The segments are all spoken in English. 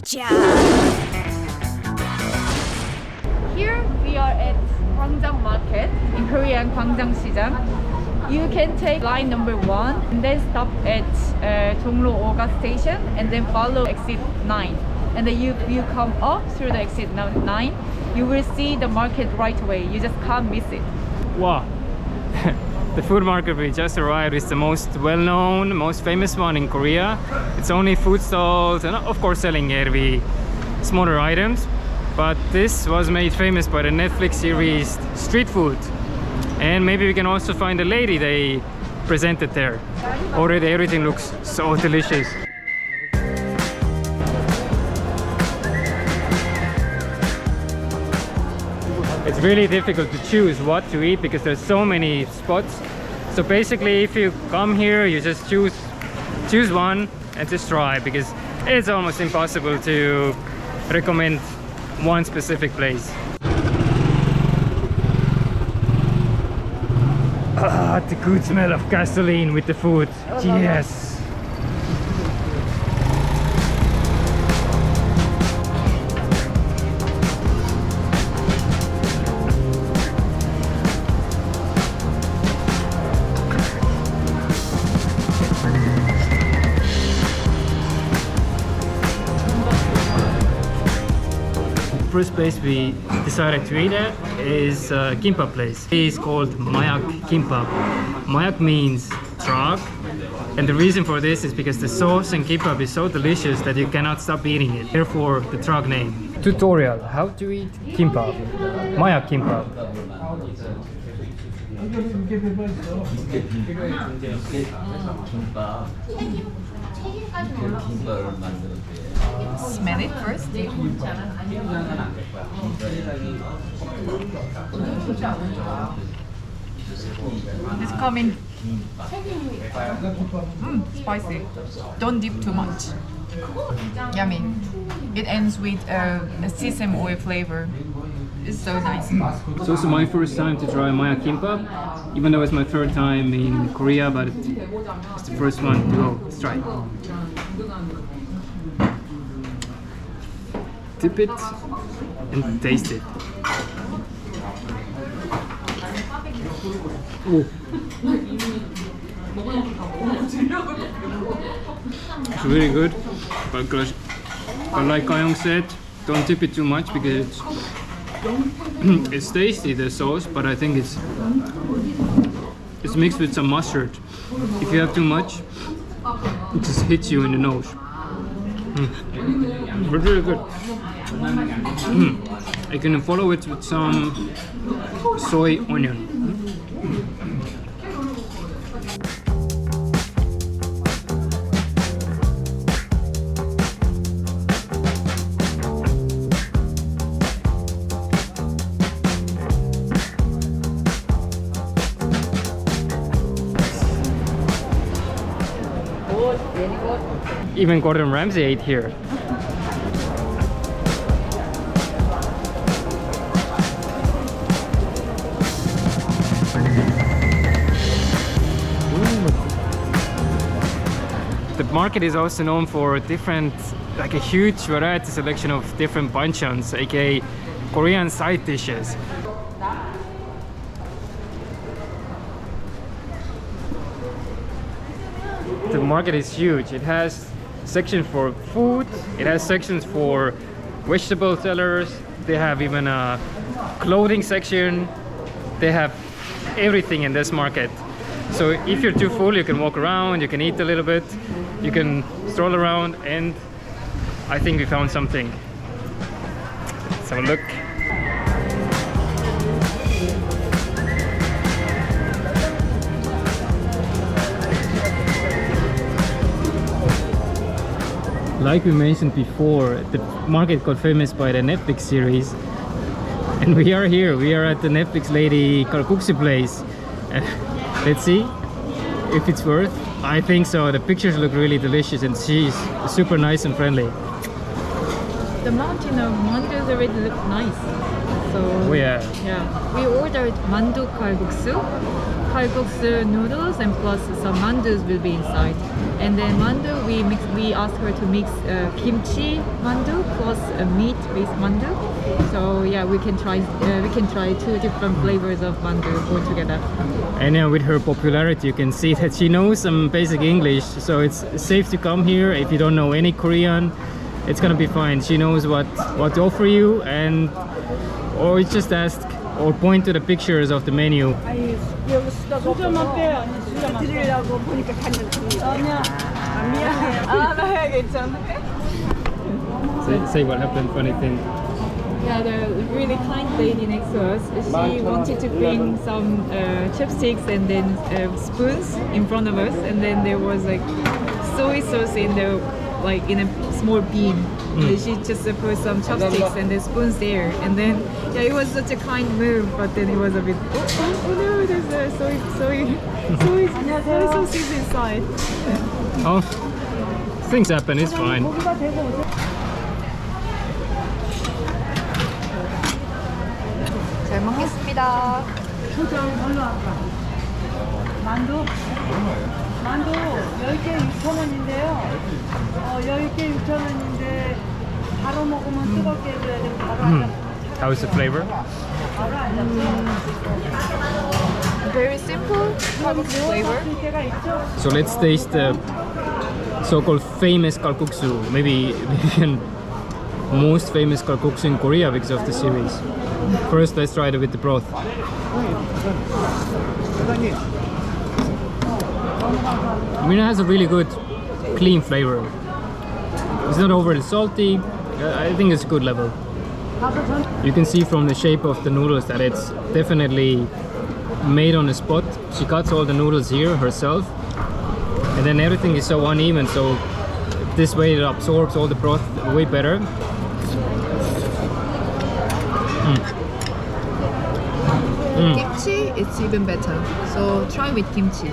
Here we are at Gwangjang Market in Korean Gwangjang 시장. You can take line number 1 and then stop at Jonglo Oga station and then follow exit 9. And then you come up through the exit 9, you will see the market right away. You just can't miss it. Wow. The food market we just arrived is the most well-known, most famous one in Korea. It's only food stalls and of course selling every smaller items. But this was made famous by the Netflix series Street Food. And maybe we can also find a lady they presented there. Already everything looks so delicious. It's really difficult to choose what to eat because there's so many spots. So basically if you come here, you just choose one and just try, because it's almost impossible to recommend one specific place. Ah, the good smell of gasoline with the food. Yes. First place we decided to eat at is a gimbap place. It is called Mayak gimbap. Mayak means truck, and the reason for this is because the sauce and gimbap is so delicious that you cannot stop eating it. Therefore, the truck name. Tutorial: how to eat gimbap. Mayak gimbap. Smell it first. It's coming. Spicy. Don't dip too much. Yummy. It ends with a sesame oil flavor. It's so nice. It's also my first time to try Mayak gimbap, even though it's my third time in Korea, but it's the first one to go. Let's try. Dip it and taste it. Oh. It's really good, but like Gwangjang said, don't dip it too much because it's tasty, the sauce, but I think it's mixed with some mustard. If you have too much, it just hits you in the nose. But really good. I can follow it with some soy onion. Even Gordon Ramsay ate here. The market is also known for different, like a huge variety selection of different banchans, aka Korean side dishes. The market is huge. It has section for food, it has sections for vegetable sellers, they have even a clothing section, they have everything in this market. So if you're too full, you can walk around, you can eat a little bit, you can stroll around, and I think we found something. Let's have a look. Like we mentioned before, the market got famous by the Netflix series, and we are here. We are at the Netflix lady kalguksu place. Let's see if it's worth. I think so. The pictures look really delicious, and she's super nice and friendly. The mountain of mandus already look nice. So Oh yeah. we ordered mandu kalguksu noodles, and plus some mandus will be inside. And then mandu, we asked her to mix kimchi mandu plus a meat-based mandu. So yeah, we can try 2 different flavors of mandu all together. And with her popularity, you can see that she knows some basic English, so it's safe to come here. If you don't know any Korean, it's gonna be fine. She knows what to offer you, and or just ask or point to the pictures of the menu. 아니 여기 수다가 없어서 수다 드리려고 보니까 갔는데 아니야 미안해요. 아, 괜찮은데? Say what happened, funny thing. Yeah, the really kind lady next to us, she wanted to bring some chopsticks and then spoons in front of us, and then there was like soy sauce in the in a small bean. And she just put some chopsticks and the spoons there, and then yeah, it was such a kind move, but then it was a bit oh no, there's a soy sauce inside. Oh, things happen, it's fine. 잘 먹겠습니다. 만두 10개 6,000원인데요. 10개 6,000원인데 바로 먹으면 뜨겁게 해줘야 되고 바로 How is the flavor? Very simple type of flavor. 줄 때가 있죠. So let's taste the so-called famous kalguksu, maybe even most famous kalguksu in Korea because of the series. First, let's try it with the broth. I mean, it has a really good, clean flavor. It's not overly salty. I think it's a good level. You can see from the shape of the noodles that it's definitely made on the spot. She cuts all the noodles here herself, and then everything is so uneven, so this way it absorbs all the broth way better. Kimchi, it's even better. So try with kimchi.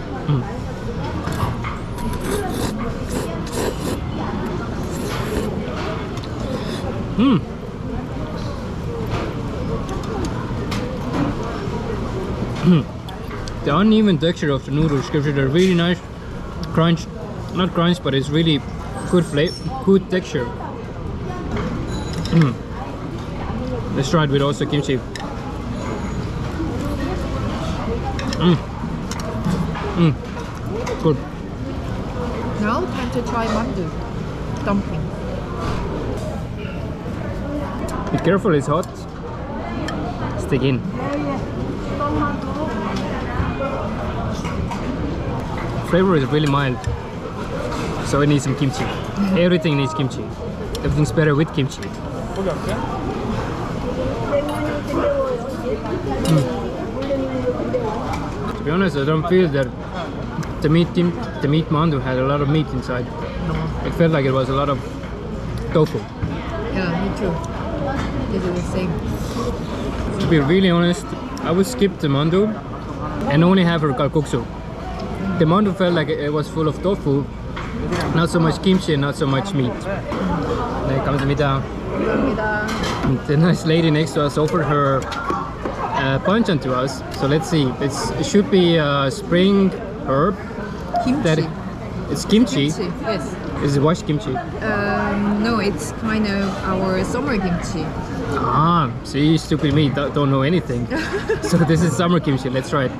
The uneven texture of the noodles gives it a really nice crunch. Not crunch, but it's really good flavor, good texture. Let's try it with also kimchi. Good. Now time to try mandu dumpling. Be careful, it's hot. Stick in. Flavor is really mild, so it needs some kimchi. Everything needs kimchi. Everything's better with kimchi. To be honest, I don't feel that the meat mandu had a lot of meat inside. It felt like it was a lot of tofu. Yeah, me too. This is the same. To be really honest, I would skip the mandu and only have her kalguksu. The mandu felt like it was full of tofu, not so much kimchi and not so much meat. 감사합니다. The nice lady next to us offered her pancake to us, so let's see. It should be spring herb. Kimchi. It's kimchi. Kimchi, yes. Is it washed kimchi? No, it's kind of our summer kimchi. Ah, see, stupid me, don't know anything. So this is summer kimchi. Let's try it.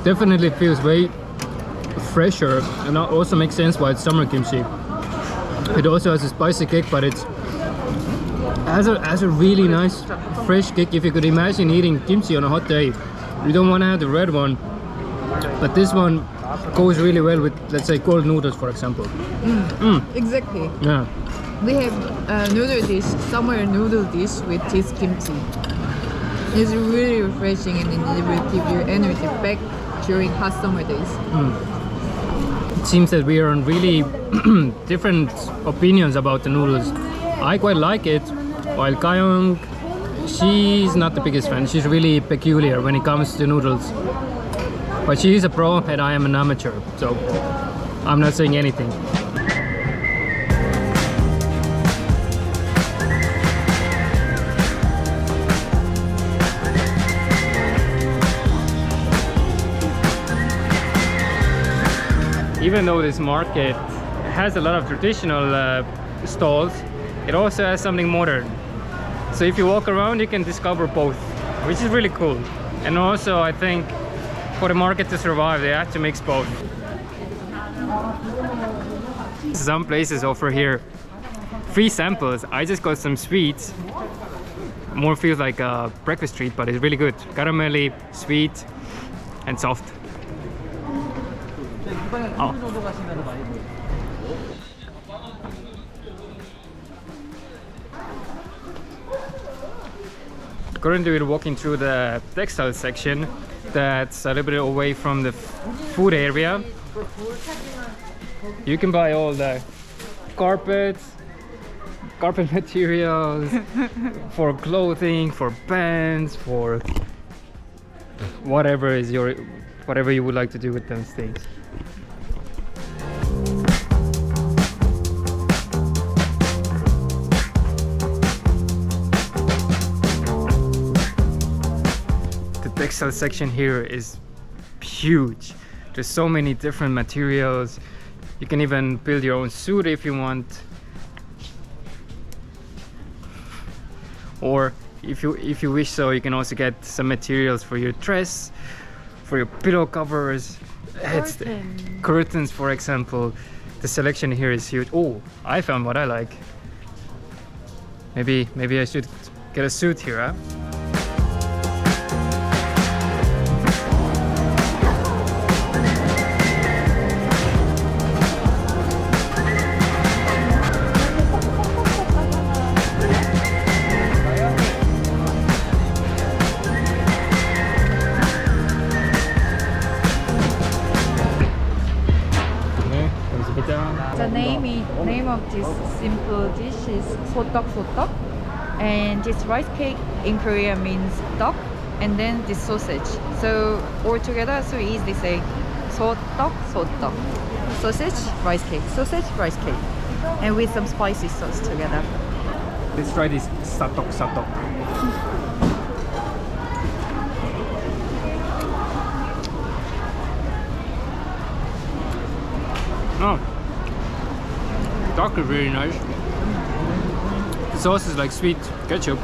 Definitely feels way fresher, and that also makes sense why it's summer kimchi. It also has a spicy kick, but it has a really nice fresh kick. If you could imagine eating kimchi on a hot day, you don't want to have the red one, but this one goes really well with, let's say, cold noodles, for example. Exactly. Yeah. We have noodle dish, summer noodle dish with this kimchi. It's really refreshing, and it will give you energy back during hot summer days. It seems that we are on really different opinions about the noodles. I quite like it, while Kayong, she's not the biggest fan. She's really peculiar when it comes to noodles. But she is a pro and I am an amateur, so I'm not saying anything. even though this market has a lot of traditional stalls, it also has something modern. So if you walk around, you can discover both, which is really cool. And also, I think for the market to survive, they have to mix both. Some places offer here free samples. I just got some sweets. More feels like a breakfast treat, but it's really good. Caramelly, sweet, and soft. Oh. Currently we're walking through the textile section that's a little bit away from the food area. You can buy all the carpet materials, for clothing, for pants, for whatever you would like to do with those things. The textile section here is huge. There's so many different materials. You can even build your own suit if you want. Or if you wish so, you can also get some materials for your dress, for your pillow covers, curtains, for example. The selection here is huge. Oh, I found what I like. Maybe I should get a suit here, huh? The name of this simple dish is Sotteok Sotteok, and this rice cake in Korean means duck, and then this sausage. So all together, so easily say Sotteok Sotteok. Sausage, rice cake, and with some spicy sauce together. Let's try this Sotteok Sotteok. Oh, duck is really nice. The sauce is like sweet ketchup.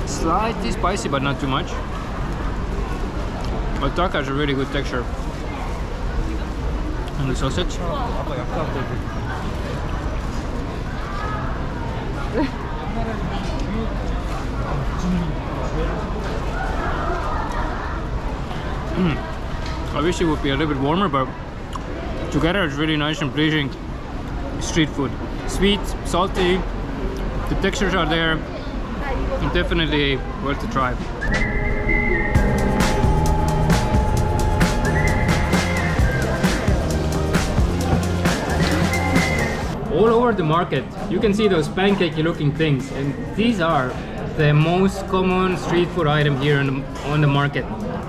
Slightly spicy, but not too much. But duck has a really good texture. And the sausage. I wish it would be a little bit warmer, but together it's really nice and pleasing street food. Sweet, salty, the textures are there, and definitely worth a try. All over the market you can see those pancake looking things, and these are the most common street food item here on the market.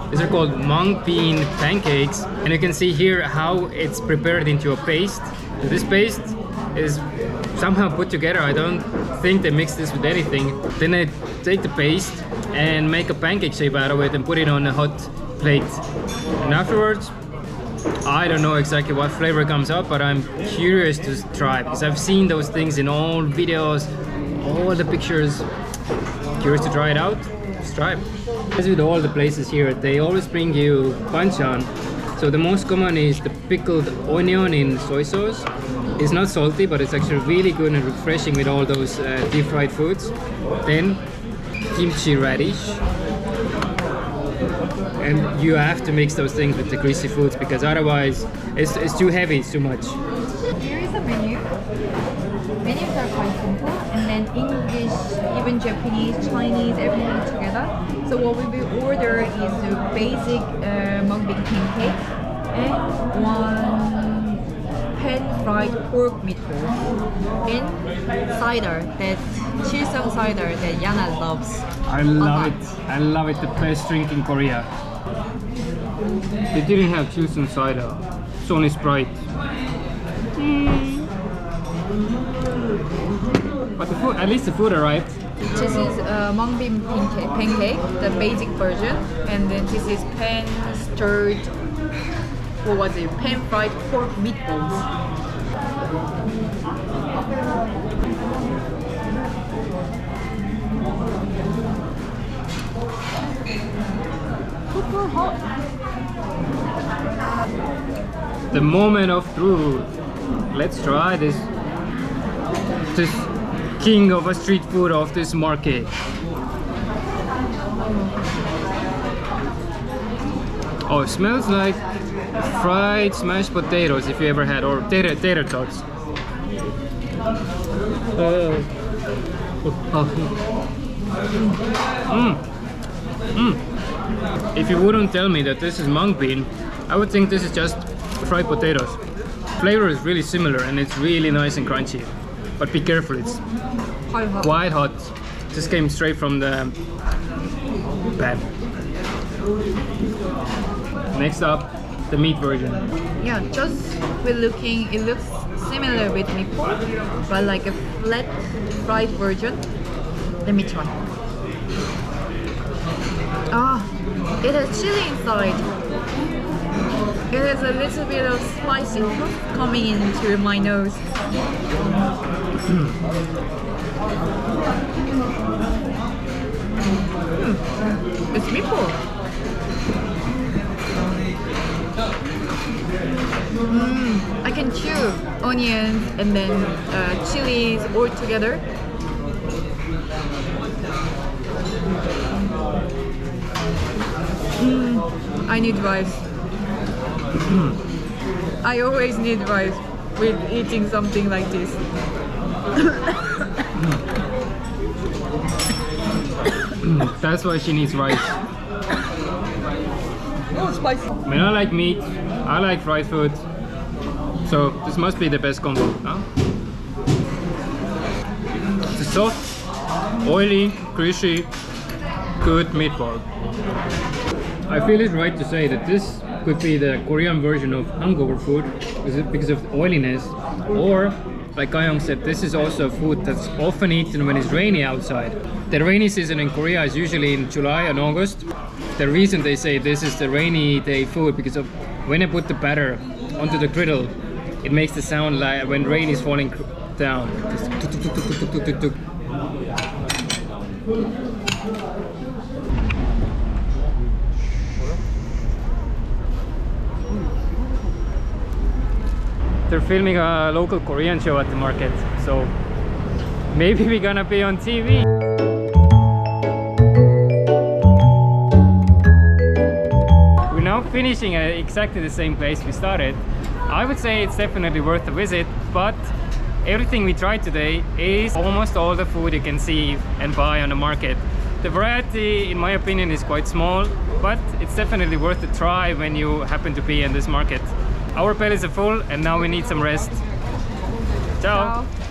These are called mung bean pancakes, and you can see here how it's prepared into a paste. And this paste is somehow put together. I don't think they mix this with anything. Then they take the paste and make a pancake shape out of it and put it on a hot plate. And afterwards, I don't know exactly what flavor comes out, but I'm curious to try, because I've seen those things in all videos, all the pictures. Curious to try it out? Let's try it. As with all the places here, they always bring you banchan. So the most common is the pickled onion in soy sauce. It's not salty, but it's actually really good and refreshing with all those deep fried foods. Then kimchi radish. And you have to mix those things with the greasy foods, because otherwise it's too heavy, it's too much. Here is a menu. Menus are quite simple, and then English, even Japanese, Chinese, everything together. So what we will order is the basic mung bean pancake and one pan-fried pork meatball and cider, that Chilsung cider that Yana loves. I love it. I love it. The best drink in Korea. They didn't have Chilsung cider. It's only Sprite. But the food, at least the food arrived. This is mung bean pancake, the basic version, and then this is pan-stirred what was it? Pan-fried pork meatballs. Super hot. The moment of truth. Let's try this king of a street food of this market. Oh, it smells like fried smashed potatoes if you ever had, or tater tots. If you wouldn't tell me that this is mung bean, I would think this is just fried potatoes. Flavor is really similar and it's really nice and crunchy. But be careful, it's quite hot. Just came straight from the pan. Next up, the meat version. Yeah, just it looks similar with meatball, but like a flat fried version. Let me try. Ah, it has chili inside. It has a little bit of spicy coming into my nose. It's meatball. I can chew onions and then chilies all together. I need rice. I always need rice with eating something like this. That's why she needs rice. Oh, spicy. When I like meat, I like fried food. So this must be the best combo, huh? It's a soft, oily, greasy, good meatball. I feel it's right to say that this could be the Korean version of hangover food because of the oiliness, or like Gwangjang said, this is also food that's often eaten when it's rainy outside. The rainy season in Korea is usually in July and August. The reason they say this is the rainy day food because of when I put the batter onto the griddle, it makes the sound like when rain is falling down. They're filming a local Korean show at the market, so maybe we're gonna be on TV. We're now finishing at exactly the same place we started. I would say it's definitely worth a visit, but everything we tried today is almost all the food you can see and buy on the market. The variety, in my opinion, is quite small, but it's definitely worth a try when you happen to be in this market. Our bellies are full and now we need some rest. Ciao! Ciao.